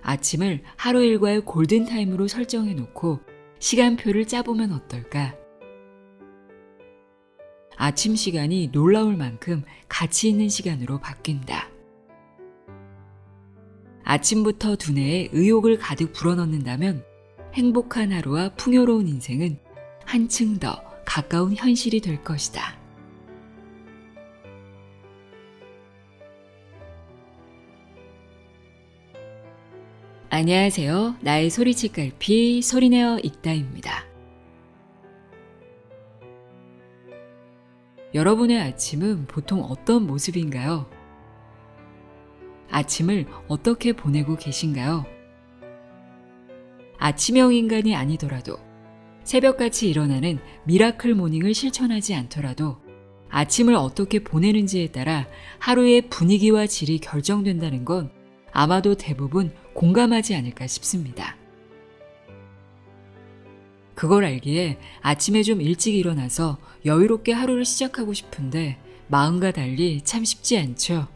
아침을 하루 일과의 골든타임으로 설정해 놓고 시간표를 짜보면 어떨까? 아침 시간이 놀라울 만큼 가치 있는 시간으로 바뀐다. 아침부터 두뇌에 의욕을 가득 불어넣는다면 행복한 하루와 풍요로운 인생은 한층 더 가까운 현실이 될 것이다. 안녕하세요. 나의 소리책 갈피 소리내어 읽다입니다. 여러분의 아침은 보통 어떤 모습인가요? 아침을 어떻게 보내고 계신가요? 아침형 인간이 아니더라도 새벽같이 일어나는 미라클 모닝을 실천하지 않더라도 아침을 어떻게 보내는지에 따라 하루의 분위기와 질이 결정된다는 건 아마도 대부분 공감하지 않을까 싶습니다. 그걸 알기에 아침에 좀 일찍 일어나서 여유롭게 하루를 시작하고 싶은데 마음과 달리 참 쉽지 않죠.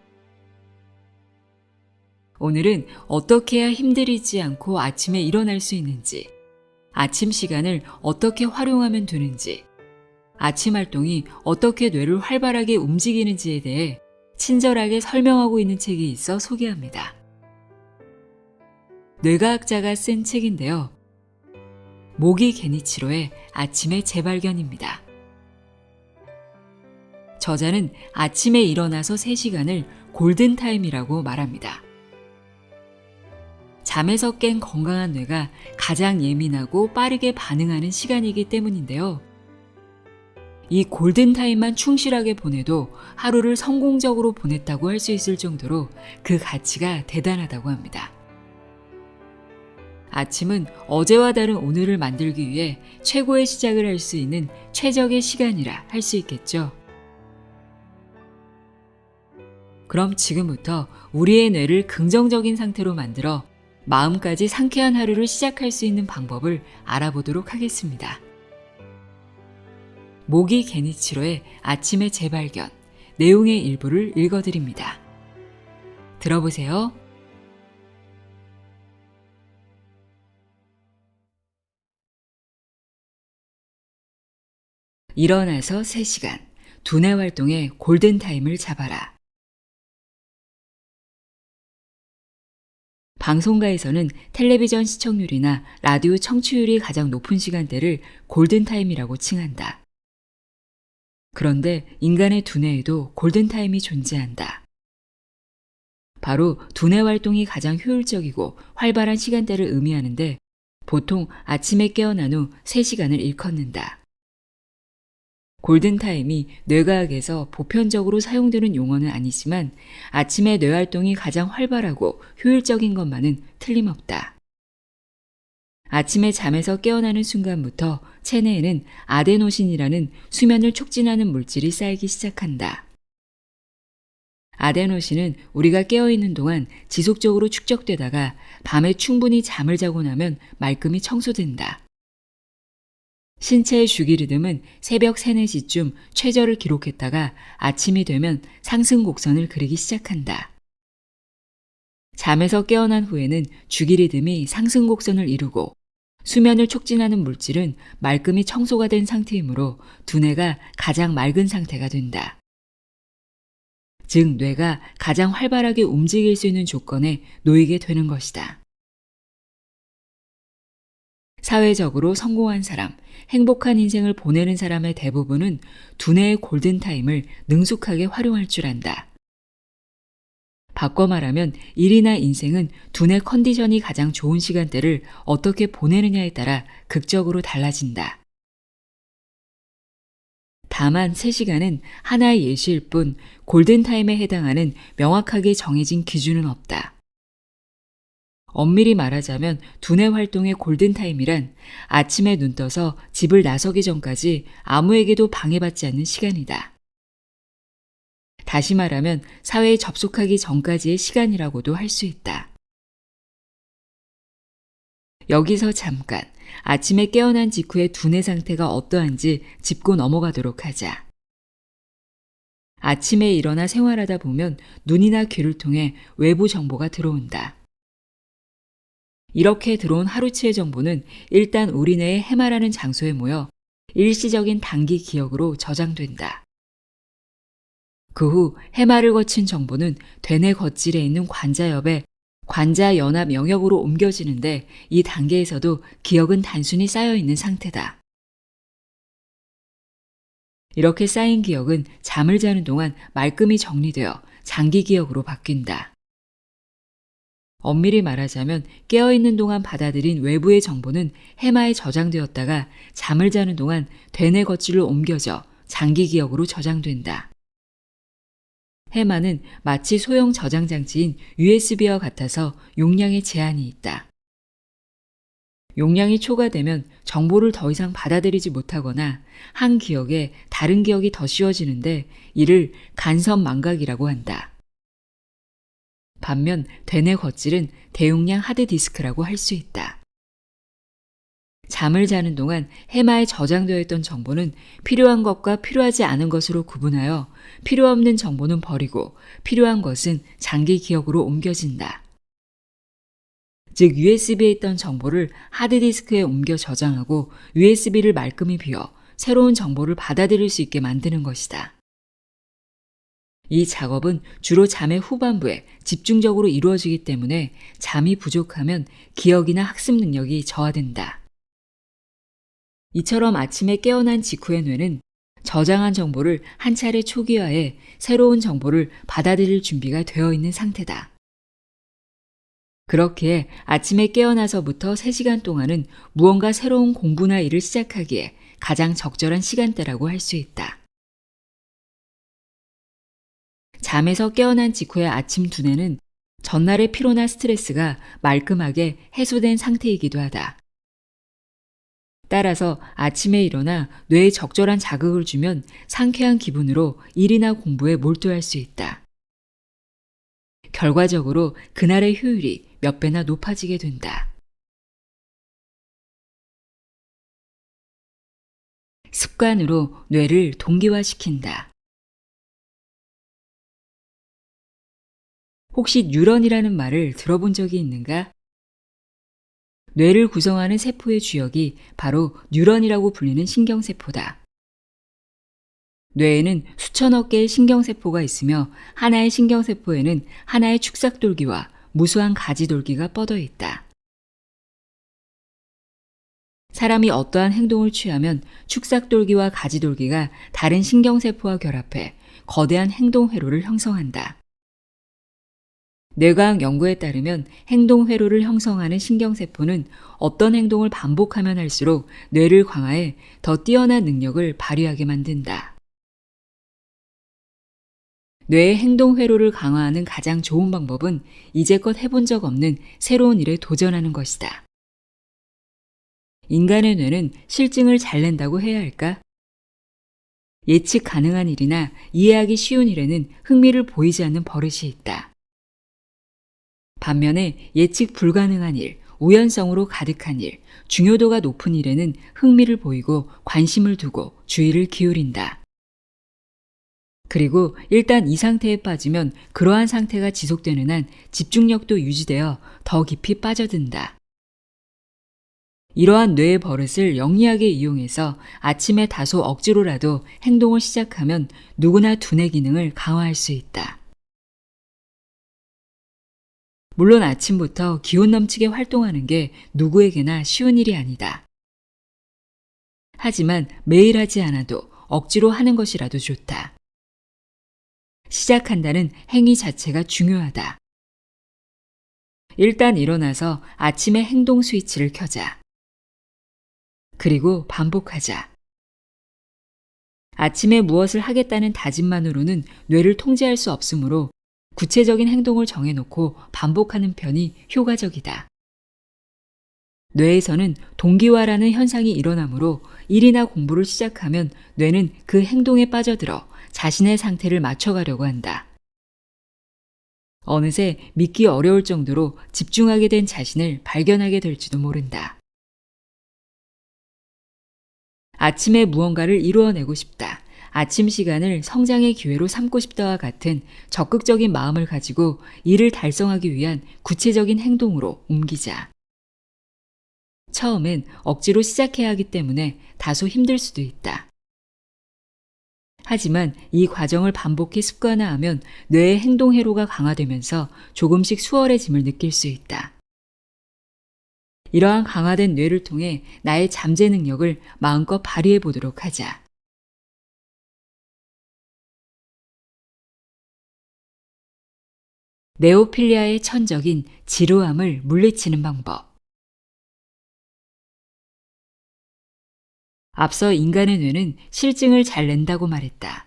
오늘은 어떻게 해야 힘들이지 않고 아침에 일어날 수 있는지, 아침 시간을 어떻게 활용하면 되는지, 아침 활동이 어떻게 뇌를 활발하게 움직이는지에 대해 친절하게 설명하고 있는 책이 있어 소개합니다. 뇌과학자가 쓴 책인데요. 모기 게니치로의 아침의 재발견입니다. 저자는 아침에 일어나서 3시간을 골든타임이라고 말합니다. 잠에서 깬 건강한 뇌가 가장 예민하고 빠르게 반응하는 시간이기 때문인데요. 이 골든타임만 충실하게 보내도 하루를 성공적으로 보냈다고 할 수 있을 정도로 그 가치가 대단하다고 합니다. 아침은 어제와 다른 오늘을 만들기 위해 최고의 시작을 할 수 있는 최적의 시간이라 할 수 있겠죠. 그럼 지금부터 우리의 뇌를 긍정적인 상태로 만들어 마음까지 상쾌한 하루를 시작할 수 있는 방법을 알아보도록 하겠습니다. 모기 게니치로의 아침의 재발견, 내용의 일부를 읽어드립니다. 들어보세요. 일어나서 3시간, 두뇌 활동의 골든타임을 잡아라. 방송가에서는 텔레비전 시청률이나 라디오 청취율이 가장 높은 시간대를 골든타임이라고 칭한다. 그런데 인간의 두뇌에도 골든타임이 존재한다. 바로 두뇌 활동이 가장 효율적이고 활발한 시간대를 의미하는데 보통 아침에 깨어난 후 3시간을 일컫는다. 골든타임이 뇌과학에서 보편적으로 사용되는 용어는 아니지만 아침에 뇌활동이 가장 활발하고 효율적인 것만은 틀림없다. 아침에 잠에서 깨어나는 순간부터 체내에는 아데노신이라는 수면을 촉진하는 물질이 쌓이기 시작한다. 아데노신은 우리가 깨어있는 동안 지속적으로 축적되다가 밤에 충분히 잠을 자고 나면 말끔히 청소된다. 신체의 주기 리듬은 새벽 3, 4시쯤 최저를 기록했다가 아침이 되면 상승 곡선을 그리기 시작한다. 잠에서 깨어난 후에는 주기 리듬이 상승 곡선을 이루고 수면을 촉진하는 물질은 말끔히 청소가 된 상태이므로 두뇌가 가장 맑은 상태가 된다. 즉 뇌가 가장 활발하게 움직일 수 있는 조건에 놓이게 되는 것이다. 사회적으로 성공한 사람, 행복한 인생을 보내는 사람의 대부분은 두뇌의 골든타임을 능숙하게 활용할 줄 안다. 바꿔 말하면 일이나 인생은 두뇌 컨디션이 가장 좋은 시간대를 어떻게 보내느냐에 따라 극적으로 달라진다. 다만 3시간은 하나의 예시일 뿐 골든타임에 해당하는 명확하게 정해진 기준은 없다. 엄밀히 말하자면 두뇌 활동의 골든타임이란 아침에 눈 떠서 집을 나서기 전까지 아무에게도 방해받지 않는 시간이다. 다시 말하면 사회에 접속하기 전까지의 시간이라고도 할 수 있다. 여기서 잠깐 아침에 깨어난 직후의 두뇌 상태가 어떠한지 짚고 넘어가도록 하자. 아침에 일어나 생활하다 보면 눈이나 귀를 통해 외부 정보가 들어온다. 이렇게 들어온 하루치의 정보는 일단 우리 뇌의 해마라는 장소에 모여 일시적인 단기 기억으로 저장된다. 그 후 해마를 거친 정보는 되뇌 겉질에 있는 관자엽에 관자연합 영역으로 옮겨지는데 이 단계에서도 기억은 단순히 쌓여있는 상태다. 이렇게 쌓인 기억은 잠을 자는 동안 말끔히 정리되어 장기 기억으로 바뀐다. 엄밀히 말하자면 깨어있는 동안 받아들인 외부의 정보는 해마에 저장되었다가 잠을 자는 동안 되뇌 겉질로 옮겨져 장기 기억으로 저장된다. 해마는 마치 소형 저장 장치인 USB와 같아서 용량에 제한이 있다. 용량이 초과되면 정보를 더 이상 받아들이지 못하거나 한 기억에 다른 기억이 더 씌워지는데 이를 간섭 망각이라고 한다. 반면 되뇌 겉질은 대용량 하드디스크라고 할 수 있다. 잠을 자는 동안 해마에 저장되어 있던 정보는 필요한 것과 필요하지 않은 것으로 구분하여 필요 없는 정보는 버리고 필요한 것은 장기 기억으로 옮겨진다. 즉 USB에 있던 정보를 하드디스크에 옮겨 저장하고 USB를 말끔히 비워 새로운 정보를 받아들일 수 있게 만드는 것이다. 이 작업은 주로 잠의 후반부에 집중적으로 이루어지기 때문에 잠이 부족하면 기억이나 학습 능력이 저하된다. 이처럼 아침에 깨어난 직후의 뇌는 저장한 정보를 한 차례 초기화해 새로운 정보를 받아들일 준비가 되어 있는 상태다. 그렇기에 아침에 깨어나서부터 3시간 동안은 무언가 새로운 공부나 일을 시작하기에 가장 적절한 시간대라고 할 수 있다. 잠에서 깨어난 직후의 아침 두뇌는 전날의 피로나 스트레스가 말끔하게 해소된 상태이기도 하다. 따라서 아침에 일어나 뇌에 적절한 자극을 주면 상쾌한 기분으로 일이나 공부에 몰두할 수 있다. 결과적으로 그날의 효율이 몇 배나 높아지게 된다. 습관으로 뇌를 동기화시킨다. 혹시 뉴런이라는 말을 들어본 적이 있는가? 뇌를 구성하는 세포의 주역이 바로 뉴런이라고 불리는 신경세포다. 뇌에는 수천억 개의 신경세포가 있으며 하나의 신경세포에는 하나의 축삭돌기와 무수한 가지돌기가 뻗어 있다. 사람이 어떠한 행동을 취하면 축삭돌기와 가지돌기가 다른 신경세포와 결합해 거대한 행동회로를 형성한다. 뇌과학 연구에 따르면 행동회로를 형성하는 신경세포는 어떤 행동을 반복하면 할수록 뇌를 강화해 더 뛰어난 능력을 발휘하게 만든다. 뇌의 행동회로를 강화하는 가장 좋은 방법은 이제껏 해본 적 없는 새로운 일에 도전하는 것이다. 인간의 뇌는 실증을 잘 낸다고 해야 할까? 예측 가능한 일이나 이해하기 쉬운 일에는 흥미를 보이지 않는 버릇이 있다. 반면에 예측 불가능한 일, 우연성으로 가득한 일, 중요도가 높은 일에는 흥미를 보이고 관심을 두고 주의를 기울인다. 그리고 일단 이 상태에 빠지면 그러한 상태가 지속되는 한 집중력도 유지되어 더 깊이 빠져든다. 이러한 뇌의 버릇을 영리하게 이용해서 아침에 다소 억지로라도 행동을 시작하면 누구나 두뇌 기능을 강화할 수 있다. 물론 아침부터 기운 넘치게 활동하는 게 누구에게나 쉬운 일이 아니다. 하지만 매일 하지 않아도 억지로 하는 것이라도 좋다. 시작한다는 행위 자체가 중요하다. 일단 일어나서 아침에 행동 스위치를 켜자. 그리고 반복하자. 아침에 무엇을 하겠다는 다짐만으로는 뇌를 통제할 수 없으므로 구체적인 행동을 정해놓고 반복하는 편이 효과적이다. 뇌에서는 동기화라는 현상이 일어나므로 일이나 공부를 시작하면 뇌는 그 행동에 빠져들어 자신의 상태를 맞춰가려고 한다. 어느새 믿기 어려울 정도로 집중하게 된 자신을 발견하게 될지도 모른다. 아침에 무언가를 이루어내고 싶다. 아침 시간을 성장의 기회로 삼고 싶다와 같은 적극적인 마음을 가지고 이를 달성하기 위한 구체적인 행동으로 옮기자. 처음엔 억지로 시작해야 하기 때문에 다소 힘들 수도 있다. 하지만 이 과정을 반복해 습관화하면 뇌의 행동 회로가 강화되면서 조금씩 수월해짐을 느낄 수 있다. 이러한 강화된 뇌를 통해 나의 잠재 능력을 마음껏 발휘해 보도록 하자. 네오필리아의 천적인 지루함을 물리치는 방법. 앞서 인간의 뇌는 실증을 잘 낸다고 말했다.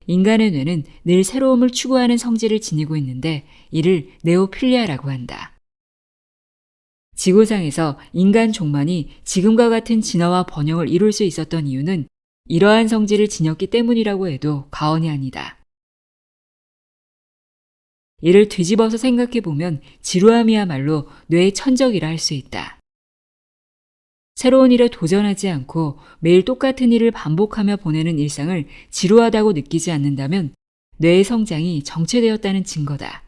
인간의 뇌는 늘 새로움을 추구하는 성질을 지니고 있는데 이를 네오필리아라고 한다. 지구상에서 인간 종만이 지금과 같은 진화와 번영을 이룰 수 있었던 이유는 이러한 성질을 지녔기 때문이라고 해도 과언이 아니다. 이를 뒤집어서 생각해보면 지루함이야말로 뇌의 천적이라 할 수 있다. 새로운 일에 도전하지 않고 매일 똑같은 일을 반복하며 보내는 일상을 지루하다고 느끼지 않는다면 뇌의 성장이 정체되었다는 증거다.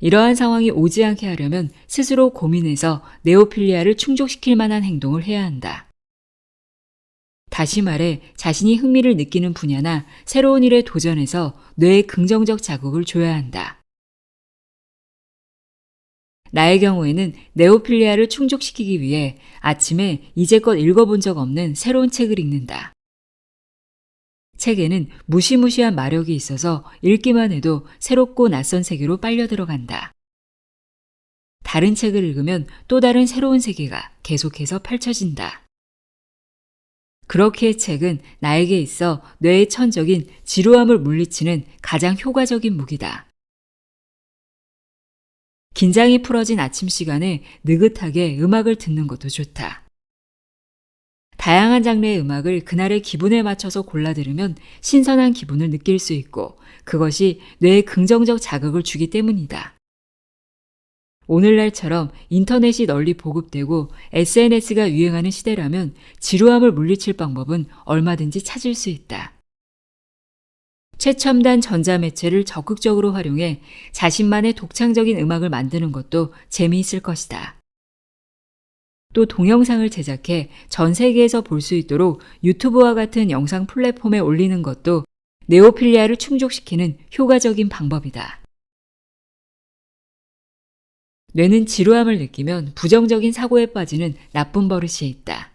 이러한 상황이 오지 않게 하려면 스스로 고민해서 네오필리아를 충족시킬 만한 행동을 해야 한다. 다시 말해 자신이 흥미를 느끼는 분야나 새로운 일에 도전해서 뇌에 긍정적 자극을 줘야 한다. 나의 경우에는 네오필리아를 충족시키기 위해 아침에 이제껏 읽어본 적 없는 새로운 책을 읽는다. 책에는 무시무시한 마력이 있어서 읽기만 해도 새롭고 낯선 세계로 빨려 들어간다. 다른 책을 읽으면 또 다른 새로운 세계가 계속해서 펼쳐진다. 그렇게 책은 나에게 있어 뇌의 천적인 지루함을 물리치는 가장 효과적인 무기다. 긴장이 풀어진 아침 시간에 느긋하게 음악을 듣는 것도 좋다. 다양한 장르의 음악을 그날의 기분에 맞춰서 골라 들으면 신선한 기분을 느낄 수 있고 그것이 뇌에 긍정적 자극을 주기 때문이다. 오늘날처럼 인터넷이 널리 보급되고 SNS가 유행하는 시대라면 지루함을 물리칠 방법은 얼마든지 찾을 수 있다. 최첨단 전자매체를 적극적으로 활용해 자신만의 독창적인 음악을 만드는 것도 재미있을 것이다. 또 동영상을 제작해 전 세계에서 볼 수 있도록 유튜브와 같은 영상 플랫폼에 올리는 것도 네오필리아를 충족시키는 효과적인 방법이다. 뇌는 지루함을 느끼면 부정적인 사고에 빠지는 나쁜 버릇이 있다.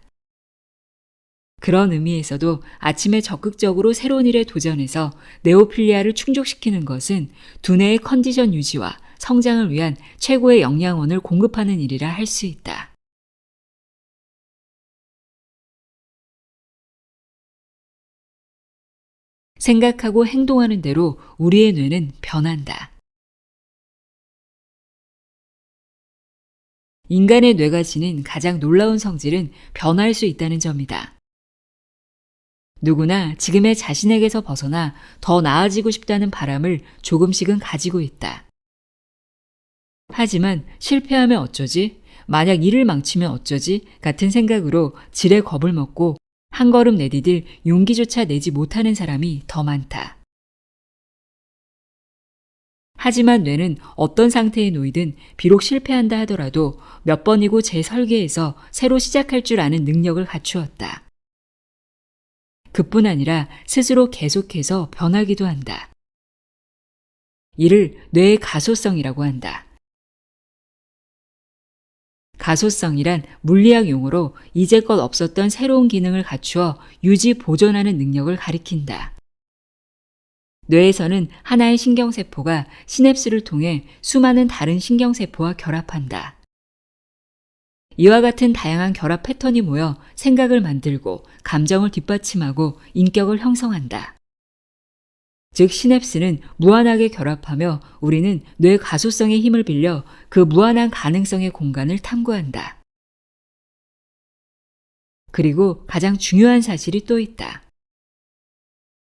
그런 의미에서도 아침에 적극적으로 새로운 일에 도전해서 네오필리아를 충족시키는 것은 두뇌의 컨디션 유지와 성장을 위한 최고의 영양원을 공급하는 일이라 할 수 있다. 생각하고 행동하는 대로 우리의 뇌는 변한다. 인간의 뇌가 지닌 가장 놀라운 성질은 변할 수 있다는 점이다. 누구나 지금의 자신에게서 벗어나 더 나아지고 싶다는 바람을 조금씩은 가지고 있다. 하지만 실패하면 어쩌지? 만약 일을 망치면 어쩌지? 같은 생각으로 지레 겁을 먹고 한 걸음 내디딜 용기조차 내지 못하는 사람이 더 많다. 하지만 뇌는 어떤 상태에 놓이든 비록 실패한다 하더라도 몇 번이고 재설계해서 새로 시작할 줄 아는 능력을 갖추었다. 그뿐 아니라 스스로 계속해서 변하기도 한다. 이를 뇌의 가소성이라고 한다. 가소성이란 물리학 용어로 이제껏 없었던 새로운 기능을 갖추어 유지 보존하는 능력을 가리킨다. 뇌에서는 하나의 신경세포가 시냅스를 통해 수많은 다른 신경세포와 결합한다. 이와 같은 다양한 결합 패턴이 모여 생각을 만들고 감정을 뒷받침하고 인격을 형성한다. 즉 시냅스는 무한하게 결합하며 우리는 뇌 가소성의 힘을 빌려 그 무한한 가능성의 공간을 탐구한다. 그리고 가장 중요한 사실이 또 있다.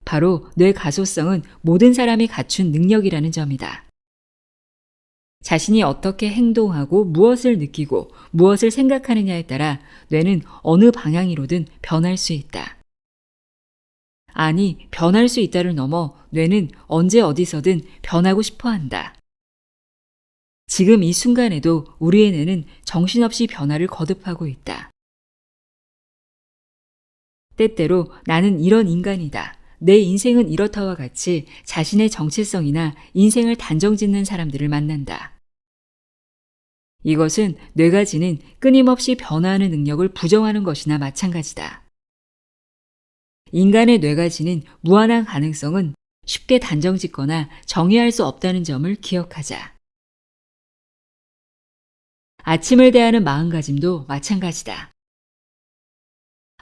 바로 뇌 가소성은 모든 사람이 갖춘 능력이라는 점이다. 자신이 어떻게 행동하고 무엇을 느끼고 무엇을 생각하느냐에 따라 뇌는 어느 방향으로든 변할 수 있다. 아니, 변할 수 있다를 넘어 뇌는 언제 어디서든 변하고 싶어 한다. 지금 이 순간에도 우리의 뇌는 정신없이 변화를 거듭하고 있다. 때때로 나는 이런 인간이다. 내 인생은 이렇다와 같이 자신의 정체성이나 인생을 단정짓는 사람들을 만난다. 이것은 뇌가 지닌 끊임없이 변화하는 능력을 부정하는 것이나 마찬가지다. 인간의 뇌가 지닌 무한한 가능성은 쉽게 단정짓거나 정의할 수 없다는 점을 기억하자. 아침을 대하는 마음가짐도 마찬가지다.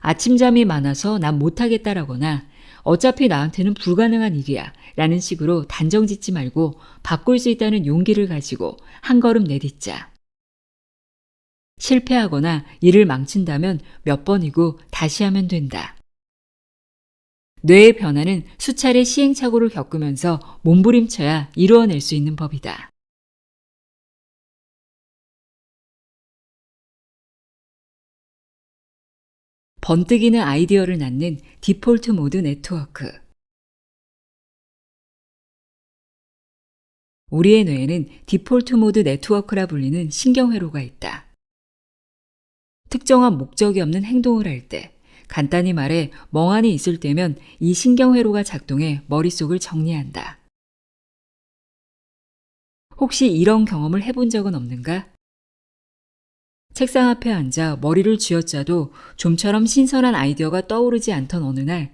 아침잠이 많아서 난 못하겠다라거나 어차피 나한테는 불가능한 일이야 라는 식으로 단정짓지 말고 바꿀 수 있다는 용기를 가지고 한 걸음 내딛자. 실패하거나 일을 망친다면 몇 번이고 다시 하면 된다. 뇌의 변화는 수차례 시행착오를 겪으면서 몸부림쳐야 이루어낼 수 있는 법이다. 번뜩이는 아이디어를 낳는 디폴트 모드 네트워크. 우리의 뇌에는 디폴트 모드 네트워크라 불리는 신경회로가 있다. 특정한 목적이 없는 행동을 할 때, 간단히 말해 멍하니 있을 때면 이 신경회로가 작동해 머릿속을 정리한다. 혹시 이런 경험을 해본 적은 없는가? 책상 앞에 앉아 머리를 쥐어짜도 좀처럼 신선한 아이디어가 떠오르지 않던 어느 날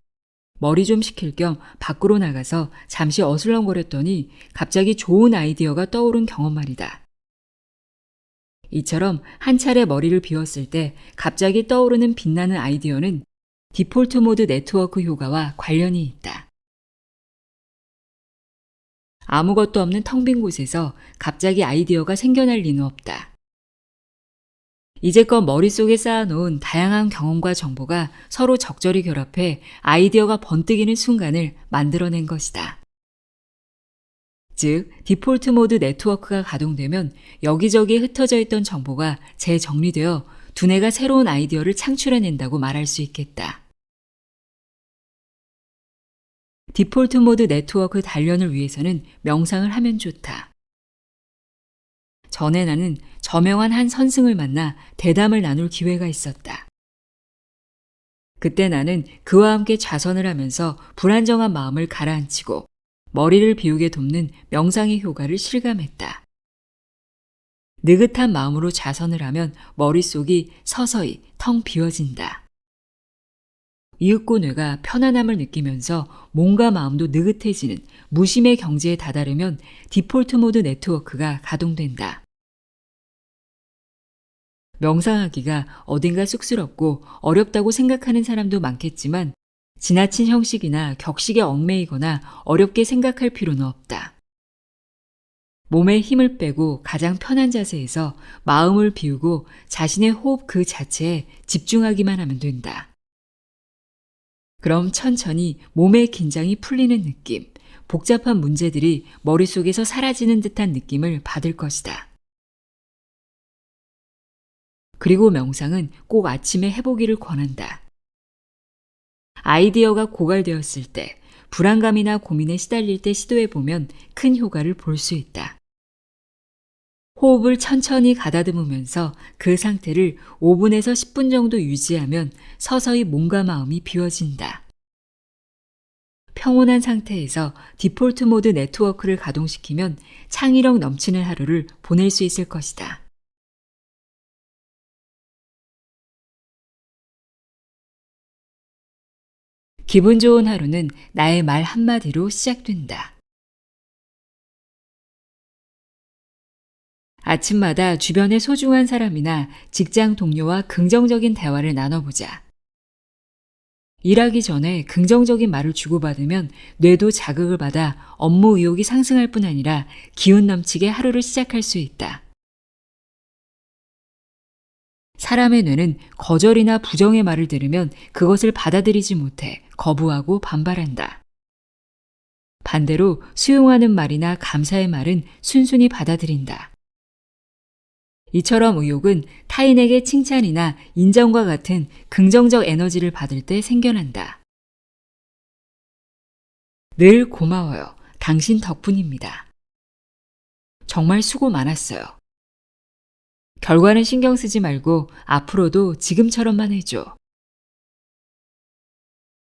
머리 좀 식힐 겸 밖으로 나가서 잠시 어슬렁거렸더니 갑자기 좋은 아이디어가 떠오른 경험 말이다. 이처럼 한 차례 머리를 비웠을 때 갑자기 떠오르는 빛나는 아이디어는 디폴트 모드 네트워크 효과와 관련이 있다. 아무것도 없는 텅 빈 곳에서 갑자기 아이디어가 생겨날 리는 없다. 이제껏 머릿속에 쌓아놓은 다양한 경험과 정보가 서로 적절히 결합해 아이디어가 번뜩이는 순간을 만들어낸 것이다. 즉, 디폴트 모드 네트워크가 가동되면 여기저기에 흩어져 있던 정보가 재정리되어 두뇌가 새로운 아이디어를 창출해낸다고 말할 수 있겠다. 디폴트 모드 네트워크 단련을 위해서는 명상을 하면 좋다. 전에 나는 저명한 한 선승을 만나 대담을 나눌 기회가 있었다. 그때 나는 그와 함께 좌선을 하면서 불안정한 마음을 가라앉히고 머리를 비우게 돕는 명상의 효과를 실감했다. 느긋한 마음으로 좌선을 하면 머릿속이 서서히 텅 비워진다. 이윽고 뇌가 편안함을 느끼면서 몸과 마음도 느긋해지는 무심의 경지에 다다르면 디폴트 모드 네트워크가 가동된다. 명상하기가 어딘가 쑥스럽고 어렵다고 생각하는 사람도 많겠지만 지나친 형식이나 격식에 얽매이거나 어렵게 생각할 필요는 없다. 몸에 힘을 빼고 가장 편한 자세에서 마음을 비우고 자신의 호흡 그 자체에 집중하기만 하면 된다. 그럼 천천히 몸의 긴장이 풀리는 느낌, 복잡한 문제들이 머릿속에서 사라지는 듯한 느낌을 받을 것이다. 그리고 명상은 꼭 아침에 해보기를 권한다. 아이디어가 고갈되었을 때, 불안감이나 고민에 시달릴 때 시도해보면 큰 효과를 볼 수 있다. 호흡을 천천히 가다듬으면서 그 상태를 5분에서 10분 정도 유지하면 서서히 몸과 마음이 비워진다. 평온한 상태에서 디폴트 모드 네트워크를 가동시키면 창의력 넘치는 하루를 보낼 수 있을 것이다. 기분 좋은 하루는 나의 말 한마디로 시작된다. 아침마다 주변의 소중한 사람이나 직장 동료와 긍정적인 대화를 나눠보자. 일하기 전에 긍정적인 말을 주고받으면 뇌도 자극을 받아 업무 의욕이 상승할 뿐 아니라 기운 넘치게 하루를 시작할 수 있다. 사람의 뇌는 거절이나 부정의 말을 들으면 그것을 받아들이지 못해 거부하고 반발한다. 반대로 수용하는 말이나 감사의 말은 순순히 받아들인다. 이처럼 의욕은 타인에게 칭찬이나 인정과 같은 긍정적 에너지를 받을 때 생겨난다. 늘 고마워요. 당신 덕분입니다. 정말 수고 많았어요. 결과는 신경 쓰지 말고 앞으로도 지금처럼만 해줘.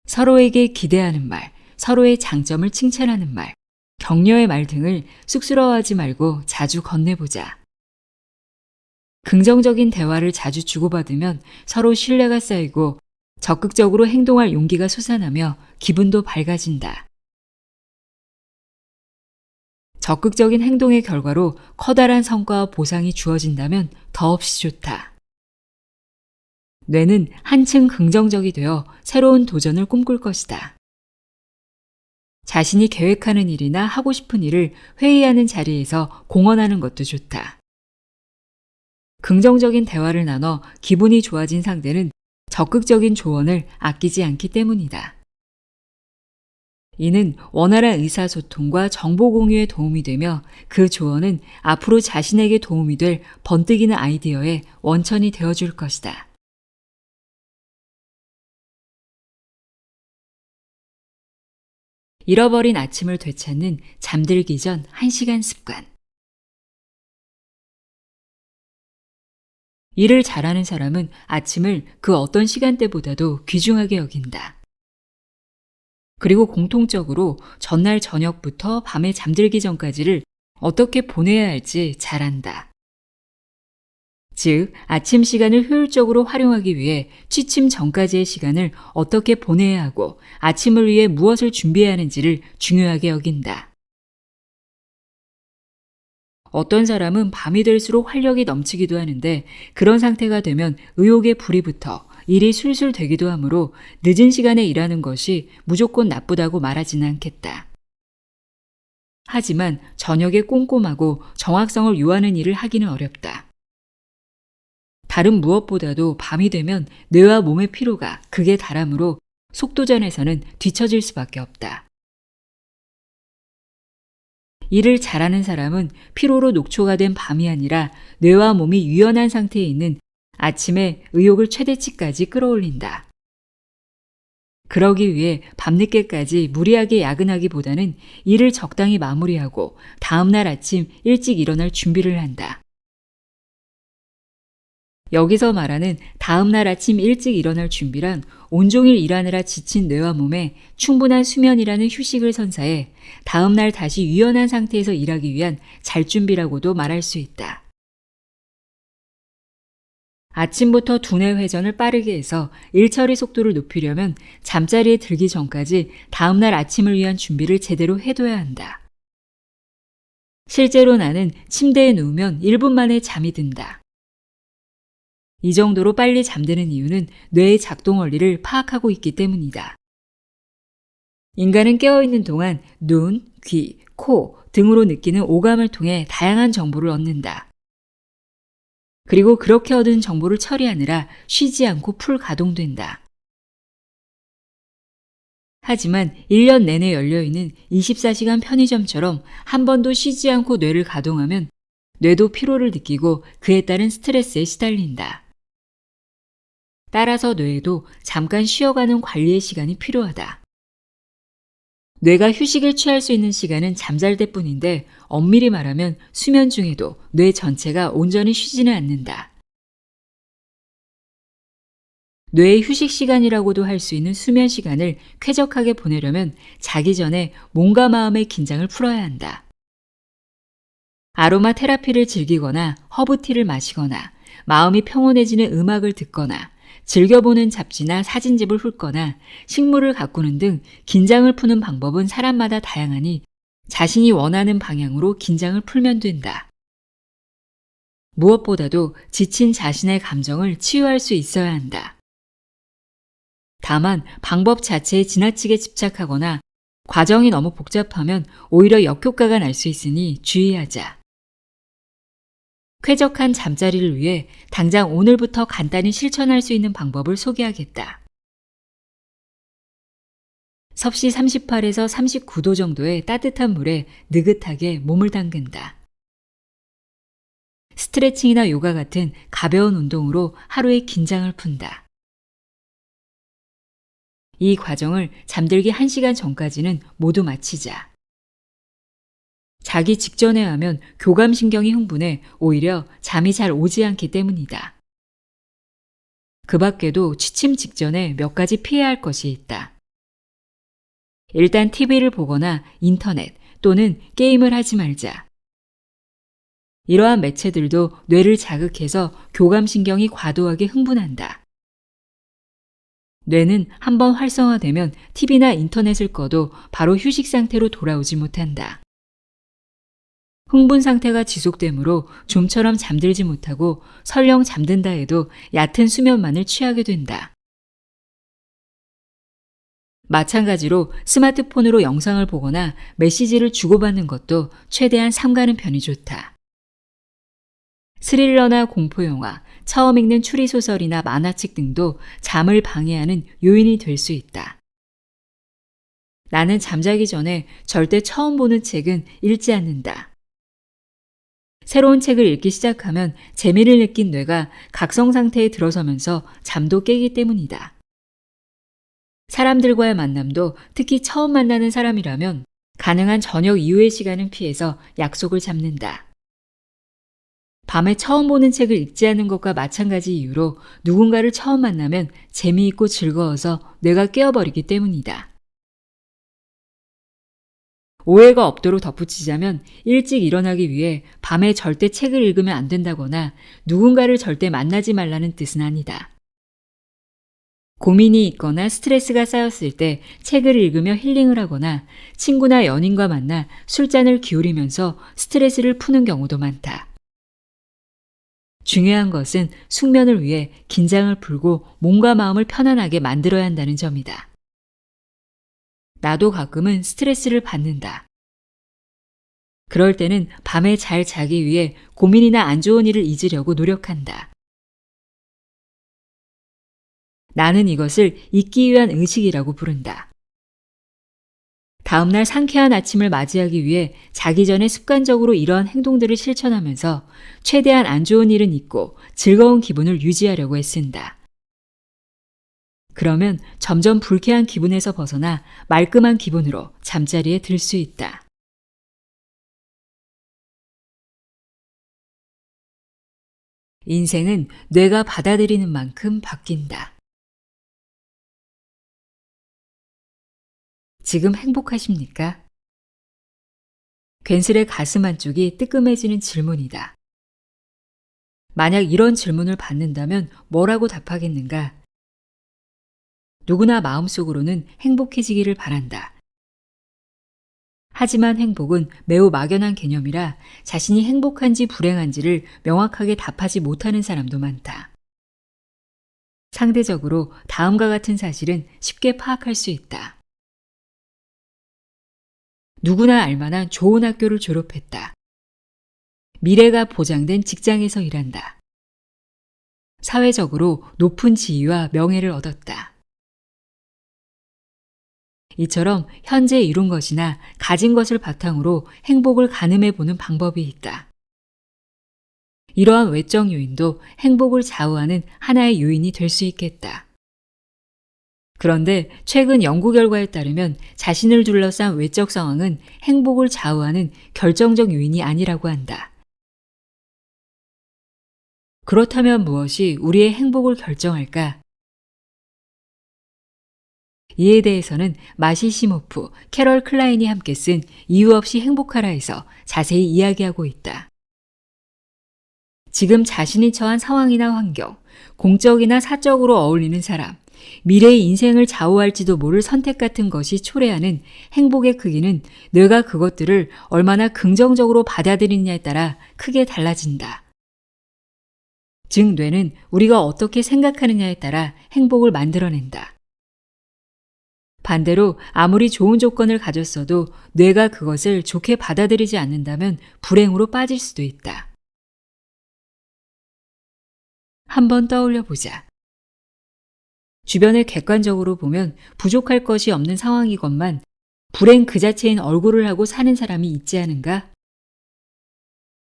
서로에게 기대하는 말, 서로의 장점을 칭찬하는 말, 격려의 말 등을 쑥스러워하지 말고 자주 건네보자. 긍정적인 대화를 자주 주고받으면 서로 신뢰가 쌓이고 적극적으로 행동할 용기가 솟아나며 기분도 밝아진다. 적극적인 행동의 결과로 커다란 성과와 보상이 주어진다면 더없이 좋다. 뇌는 한층 긍정적이 되어 새로운 도전을 꿈꿀 것이다. 자신이 계획하는 일이나 하고 싶은 일을 회의하는 자리에서 공언하는 것도 좋다. 긍정적인 대화를 나눠 기분이 좋아진 상대는 적극적인 조언을 아끼지 않기 때문이다. 이는 원활한 의사소통과 정보 공유에 도움이 되며 그 조언은 앞으로 자신에게 도움이 될 번뜩이는 아이디어의 원천이 되어줄 것이다. 잃어버린 아침을 되찾는 잠들기 전 1시간 습관. 일을 잘하는 사람은 아침을 그 어떤 시간대보다도 귀중하게 여긴다. 그리고 공통적으로 전날 저녁부터 밤에 잠들기 전까지를 어떻게 보내야 할지 잘 안다. 즉, 아침 시간을 효율적으로 활용하기 위해 취침 전까지의 시간을 어떻게 보내야 하고 아침을 위해 무엇을 준비해야 하는지를 중요하게 여긴다. 어떤 사람은 밤이 될수록 활력이 넘치기도 하는데 그런 상태가 되면 의욕에 불이 붙어 일이 술술 되기도 하므로 늦은 시간에 일하는 것이 무조건 나쁘다고 말하지는 않겠다. 하지만 저녁에 꼼꼼하고 정확성을 요하는 일을 하기는 어렵다. 다른 무엇보다도 밤이 되면 뇌와 몸의 피로가 극에 달하므로 속도전에서는 뒤처질 수밖에 없다. 일을 잘하는 사람은 피로로 녹초가 된 밤이 아니라 뇌와 몸이 유연한 상태에 있는 아침에 의욕을 최대치까지 끌어올린다. 그러기 위해 밤늦게까지 무리하게 야근하기보다는 일을 적당히 마무리하고 다음날 아침 일찍 일어날 준비를 한다. 여기서 말하는 다음날 아침 일찍 일어날 준비란 온종일 일하느라 지친 뇌와 몸에 충분한 수면이라는 휴식을 선사해 다음날 다시 유연한 상태에서 일하기 위한 잘준비라고도 말할 수 있다. 아침부터 두뇌 회전을 빠르게 해서 일처리 속도를 높이려면 잠자리에 들기 전까지 다음날 아침을 위한 준비를 제대로 해둬야 한다. 실제로 나는 침대에 누우면 1분 만에 잠이 든다. 이 정도로 빨리 잠드는 이유는 뇌의 작동 원리를 파악하고 있기 때문이다. 인간은 깨어있는 동안 눈, 귀, 코 등으로 느끼는 오감을 통해 다양한 정보를 얻는다. 그리고 그렇게 얻은 정보를 처리하느라 쉬지 않고 풀 가동된다. 하지만 1년 내내 열려있는 24시간 편의점처럼 한 번도 쉬지 않고 뇌를 가동하면 뇌도 피로를 느끼고 그에 따른 스트레스에 시달린다. 따라서 뇌에도 잠깐 쉬어가는 관리의 시간이 필요하다. 뇌가 휴식을 취할 수 있는 시간은 잠잘 때뿐인데 엄밀히 말하면 수면 중에도 뇌 전체가 온전히 쉬지는 않는다. 뇌의 휴식 시간이라고도 할 수 있는 수면 시간을 쾌적하게 보내려면 자기 전에 몸과 마음의 긴장을 풀어야 한다. 아로마 테라피를 즐기거나 허브티를 마시거나 마음이 평온해지는 음악을 듣거나 즐겨보는 잡지나 사진집을 훑거나 식물을 가꾸는 등 긴장을 푸는 방법은 사람마다 다양하니 자신이 원하는 방향으로 긴장을 풀면 된다. 무엇보다도 지친 자신의 감정을 치유할 수 있어야 한다. 다만 방법 자체에 지나치게 집착하거나 과정이 너무 복잡하면 오히려 역효과가 날 수 있으니 주의하자. 쾌적한 잠자리를 위해 당장 오늘부터 간단히 실천할 수 있는 방법을 소개하겠다. 섭씨 38에서 39도 정도의 따뜻한 물에 느긋하게 몸을 담근다. 스트레칭이나 요가 같은 가벼운 운동으로 하루의 긴장을 푼다. 이 과정을 잠들기 1시간 전까지는 모두 마치자. 자기 직전에 하면 교감신경이 흥분해 오히려 잠이 잘 오지 않기 때문이다. 그 밖에도 취침 직전에 몇 가지 피해야 할 것이 있다. 일단 TV를 보거나 인터넷 또는 게임을 하지 말자. 이러한 매체들도 뇌를 자극해서 교감신경이 과도하게 흥분한다. 뇌는 한번 활성화되면 TV나 인터넷을 꺼도 바로 휴식 상태로 돌아오지 못한다. 흥분 상태가 지속되므로 좀처럼 잠들지 못하고 설령 잠든다 해도 얕은 수면만을 취하게 된다. 마찬가지로 스마트폰으로 영상을 보거나 메시지를 주고받는 것도 최대한 삼가는 편이 좋다. 스릴러나 공포영화, 처음 읽는 추리소설이나 만화책 등도 잠을 방해하는 요인이 될 수 있다. 나는 잠자기 전에 절대 처음 보는 책은 읽지 않는다. 새로운 책을 읽기 시작하면 재미를 느낀 뇌가 각성 상태에 들어서면서 잠도 깨기 때문이다. 사람들과의 만남도 특히 처음 만나는 사람이라면 가능한 저녁 이후의 시간은 피해서 약속을 잡는다. 밤에 처음 보는 책을 읽지 않는 것과 마찬가지 이유로 누군가를 처음 만나면 재미있고 즐거워서 뇌가 깨어버리기 때문이다. 오해가 없도록 덧붙이자면 일찍 일어나기 위해 밤에 절대 책을 읽으면 안 된다거나 누군가를 절대 만나지 말라는 뜻은 아니다. 고민이 있거나 스트레스가 쌓였을 때 책을 읽으며 힐링을 하거나 친구나 연인과 만나 술잔을 기울이면서 스트레스를 푸는 경우도 많다. 중요한 것은 숙면을 위해 긴장을 풀고 몸과 마음을 편안하게 만들어야 한다는 점이다. 나도 가끔은 스트레스를 받는다. 그럴 때는 밤에 잘 자기 위해 고민이나 안 좋은 일을 잊으려고 노력한다. 나는 이것을 잊기 위한 의식이라고 부른다. 다음날 상쾌한 아침을 맞이하기 위해 자기 전에 습관적으로 이러한 행동들을 실천하면서 최대한 안 좋은 일은 잊고 즐거운 기분을 유지하려고 애쓴다. 그러면 점점 불쾌한 기분에서 벗어나 말끔한 기분으로 잠자리에 들 수 있다. 인생은 뇌가 받아들이는 만큼 바뀐다. 지금 행복하십니까? 괜스레 가슴 한쪽이 뜨끔해지는 질문이다. 만약 이런 질문을 받는다면 뭐라고 답하겠는가? 누구나 마음속으로는 행복해지기를 바란다. 하지만 행복은 매우 막연한 개념이라 자신이 행복한지 불행한지를 명확하게 답하지 못하는 사람도 많다. 상대적으로 다음과 같은 사실은 쉽게 파악할 수 있다. 누구나 알만한 좋은 학교를 졸업했다. 미래가 보장된 직장에서 일한다. 사회적으로 높은 지위와 명예를 얻었다. 이처럼 현재 이룬 것이나 가진 것을 바탕으로 행복을 가늠해 보는 방법이 있다. 이러한 외적 요인도 행복을 좌우하는 하나의 요인이 될 수 있겠다. 그런데 최근 연구 결과에 따르면 자신을 둘러싼 외적 상황은 행복을 좌우하는 결정적 요인이 아니라고 한다. 그렇다면 무엇이 우리의 행복을 결정할까? 이에 대해서는 마시시모프, 캐럴 클라인이 함께 쓴 이유 없이 행복하라에서 자세히 이야기하고 있다. 지금 자신이 처한 상황이나 환경, 공적이나 사적으로 어울리는 사람, 미래의 인생을 좌우할지도 모를 선택 같은 것이 초래하는 행복의 크기는 뇌가 그것들을 얼마나 긍정적으로 받아들이느냐에 따라 크게 달라진다. 즉 뇌는 우리가 어떻게 생각하느냐에 따라 행복을 만들어낸다. 반대로 아무리 좋은 조건을 가졌어도 뇌가 그것을 좋게 받아들이지 않는다면 불행으로 빠질 수도 있다. 한번 떠올려 보자. 주변을 객관적으로 보면 부족할 것이 없는 상황이건만 불행 그 자체인 얼굴을 하고 사는 사람이 있지 않은가?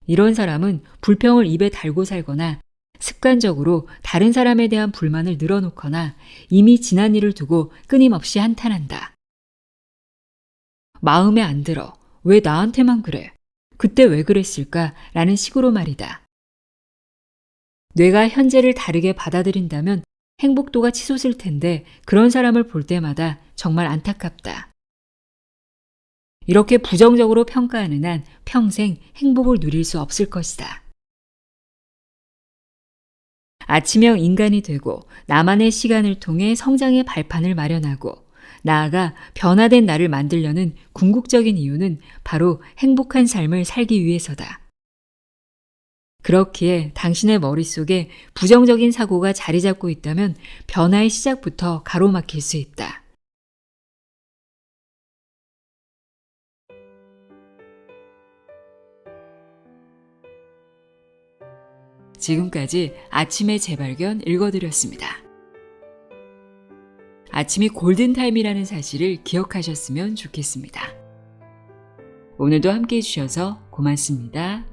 이런 사람은 불평을 입에 달고 살거나 습관적으로 다른 사람에 대한 불만을 늘어놓거나 이미 지난 일을 두고 끊임없이 한탄한다. 마음에 안 들어. 왜 나한테만 그래? 그때 왜 그랬을까? 라는 식으로 말이다. 뇌가 현재를 다르게 받아들인다면 행복도가 치솟을 텐데 그런 사람을 볼 때마다 정말 안타깝다. 이렇게 부정적으로 평가하는 한 평생 행복을 누릴 수 없을 것이다. 아침형 인간이 되고 나만의 시간을 통해 성장의 발판을 마련하고 나아가 변화된 나를 만들려는 궁극적인 이유는 바로 행복한 삶을 살기 위해서다. 그렇기에 당신의 머릿속에 부정적인 사고가 자리 잡고 있다면 변화의 시작부터 가로막힐 수 있다. 지금까지 아침의 재발견 읽어드렸습니다. 아침이 골든타임이라는 사실을 기억하셨으면 좋겠습니다. 오늘도 함께 해주셔서 고맙습니다.